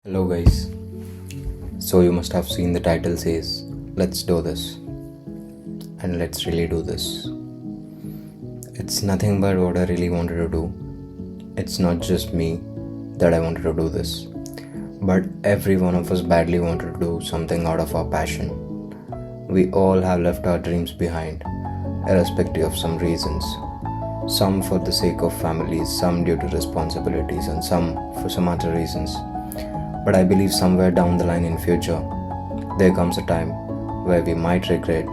Hello guys. So you must have seen the title says let's do this and let's really do this. It's nothing but what I really wanted to do. It's not just me that I wanted to do this, but every one of us badly wanted to do something out of our passion. We all have left our dreams behind, irrespective of some reasons. Some for the sake of families, some due to responsibilities, and some for some other reasons. But I believe somewhere down the line in future, there comes a time where we might regret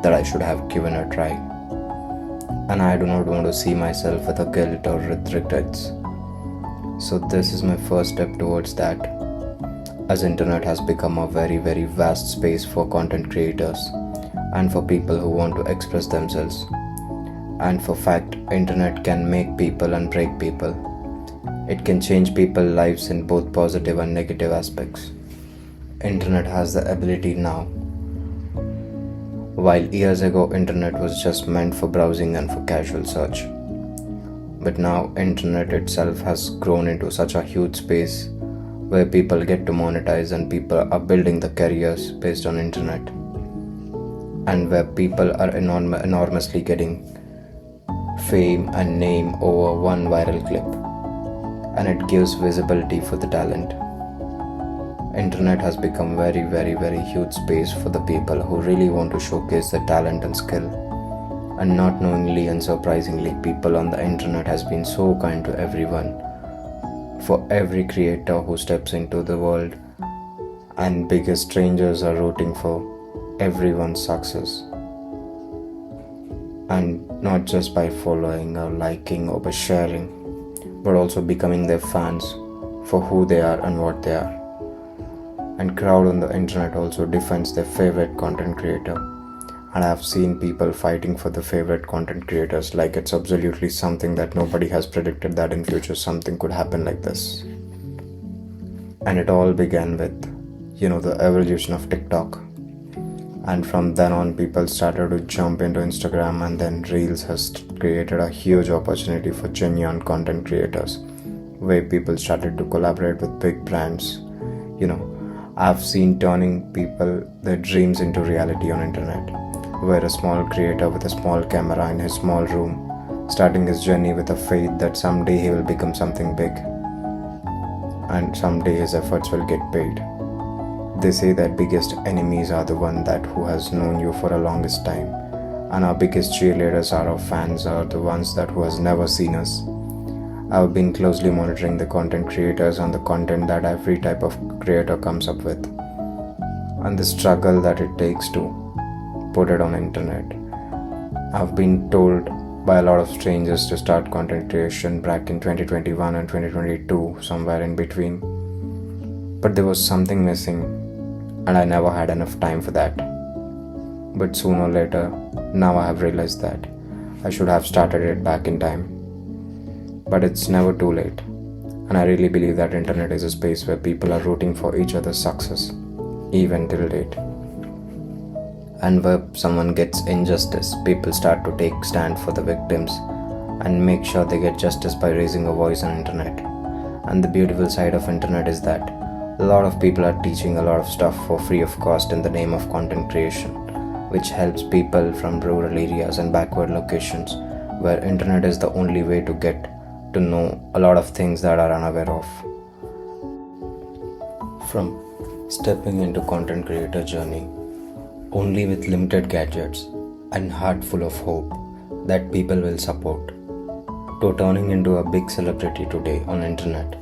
that I should have given a try. And I do not want to see myself with a guilt or with regrets. So this is my first step towards that, as internet has become a very vast space for content creators and for people who want to express themselves. And for fact, internet can make people and break people. It can change people's lives in both positive and negative aspects. Internet has the ability now. While years ago internet was just meant for browsing and for casual search. But now internet itself has grown into such a huge space where people get to monetize and people are building the careers based on internet. And where people are enormously getting fame and name over one viral clip. And it gives visibility for the talent. Internet has become very huge space for the people who really want to showcase their talent and skill. And not knowingly and surprisingly, people on the internet has been so kind to everyone. For every creator who steps into the world, and biggest strangers are rooting for everyone's success. And not just by following or liking or by sharing, but also becoming their fans for who they are and what they are. And crowd on the internet also defends their favorite content creator. And I have seen people fighting for the favorite content creators like it's absolutely something that nobody has predicted that in future something could happen like this. And it all began with, the evolution of TikTok. And from then on, people started to jump into Instagram, and then Reels has created a huge opportunity for genuine content creators, where people started to collaborate with big brands. I've seen turning people their dreams into reality on internet, where a small creator with a small camera in his small room, starting his journey with a faith that someday he will become something big, and someday his efforts will get paid. They say that biggest enemies are the one that who has known you for a longest time, and our biggest cheerleaders are our fans are the ones that who has never seen us. I've been closely monitoring the content creators and the content that every type of creator comes up with, and the struggle that it takes to put it on internet. I've been told by a lot of strangers to start content creation back in 2021 and 2022, somewhere in between. But there was something missing, and I never had enough time for that. But sooner or later, now I have realized that I should have started it back in time. But it's never too late, and I really believe that internet is a space where people are rooting for each other's success, even till date. And where someone gets injustice, people start to take stand for the victims and make sure they get justice by raising a voice on internet. And the beautiful side of internet is that a lot of people are teaching a lot of stuff for free of cost in the name of content creation, which helps people from rural areas and backward locations where internet is the only way to get to know a lot of things that are unaware of. From stepping into content creator journey only with limited gadgets and heart full of hope that people will support, to turning into a big celebrity today on internet,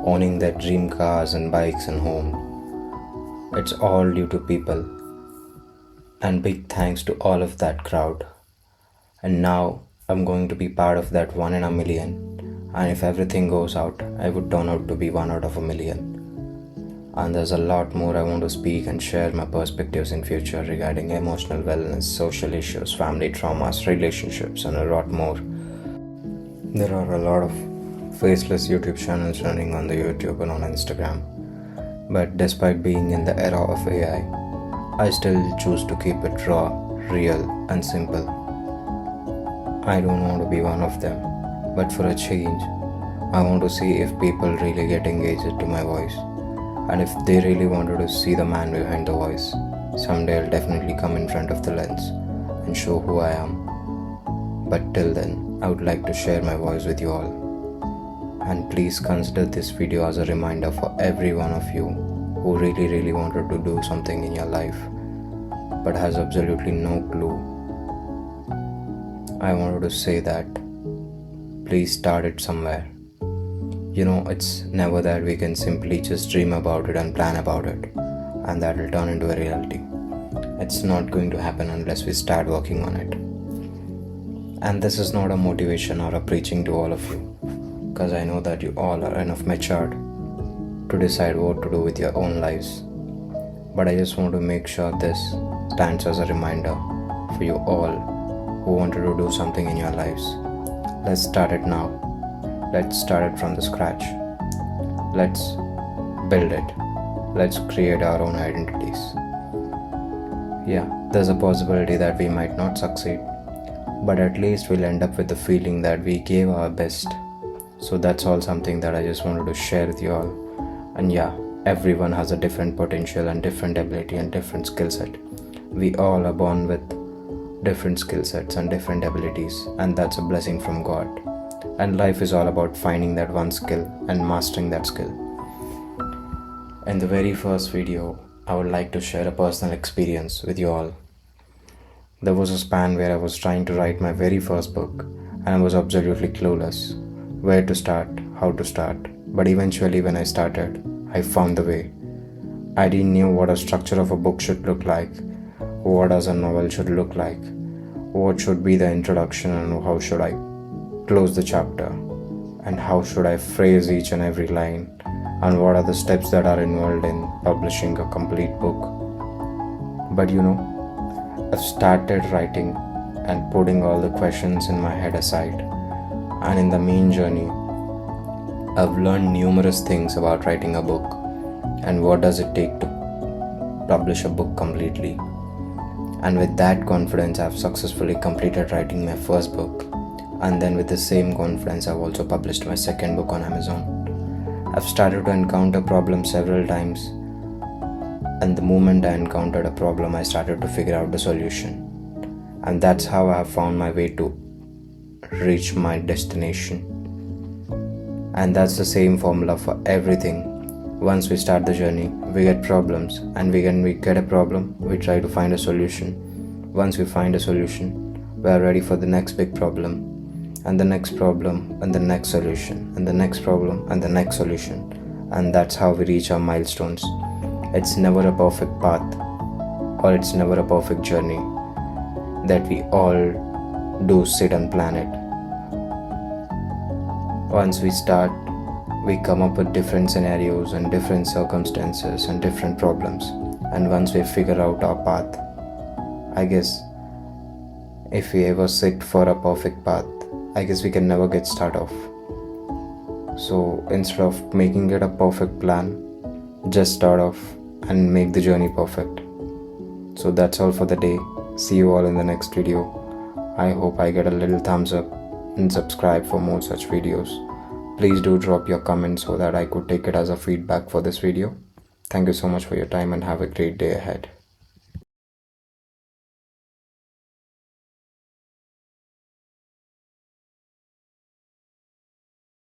owning their dream cars and bikes and home. It's all due to people, and big thanks to all of that crowd. And now I'm going to be part of that 1 in a million, and if everything goes out, I would turn out to be 1 out of a million. And there's a lot more I want to speak and share my perspectives in future regarding emotional wellness, social issues, family traumas, relationships, and a lot more. There are a lot of faceless YouTube channels running on the YouTube and on Instagram. But despite being in the era of AI, I still choose to keep it raw, real, and simple. I don't want to be one of them, but for a change, I want to see if people really get engaged to my voice. And if they really wanted to see the man behind the voice, someday I'll definitely come in front of the lens and show who I am. But till then, I would like to share my voice with you all. And please consider this video as a reminder for every one of you who really wanted to do something in your life but has absolutely no clue. I wanted to say that please start it somewhere. It's never that we can simply just dream about it and plan about it and that will turn into a reality. It's not going to happen unless we start working on it. And this is not a motivation or a preaching to all of you, because I know that you all are enough matured to decide what to do with your own lives. But I just want to make sure this stands as a reminder for you all who wanted to do something in your lives. Let's start it now. Let's start it from the scratch. Let's build it. Let's create our own identities. Yeah, there's a possibility that we might not succeed, but at least we'll end up with the feeling that we gave our best. So that's all something that I just wanted to share with you all. And yeah, everyone has a different potential and different ability and different skill set. We all are born with different skill sets and different abilities, and that's a blessing from God. And life is all about finding that one skill and mastering that skill. In the very first video, I would like to share a personal experience with you all. There was a span where I was trying to write my very first book and I was absolutely clueless where to start, how to start. But eventually when I started, I found the way. I didn't know what a structure of a book should look like, what does a novel should look like, what should be the introduction and how should I close the chapter, and how should I phrase each and every line, and what are the steps that are involved in publishing a complete book. But I've started writing and putting all the questions in my head aside, and in the main journey I've learned numerous things about writing a book and what does it take to publish a book completely. And with that confidence I've successfully completed writing my first book, and then with the same confidence I've also published my second book on Amazon. I've started to encounter problems several times, and the moment I encountered a problem I started to figure out the solution, and that's how I have found my way to reach my destination. And that's the same formula for everything. Once we start the journey, we get problems, and when we get a problem, we try to find a solution. Once we find a solution, we are ready for the next big problem, and the next problem, and the next solution, and the next problem, and the next solution. And that's how we reach our milestones. It's never a perfect path, or it's never a perfect journey that we all do sit and plan it. Once we start, we come up with different scenarios and different circumstances and different problems. And once we figure out our path, I guess if we ever sit for a perfect path, I guess we can never get start off. So instead of making it a perfect plan, just start off and make the journey perfect. So that's all for the day. See you all in the next video. I hope I get a little thumbs up and subscribe for more such videos. Please do drop your comments so that I could take it as a feedback for this video. Thank you so much for your time and have a great day ahead.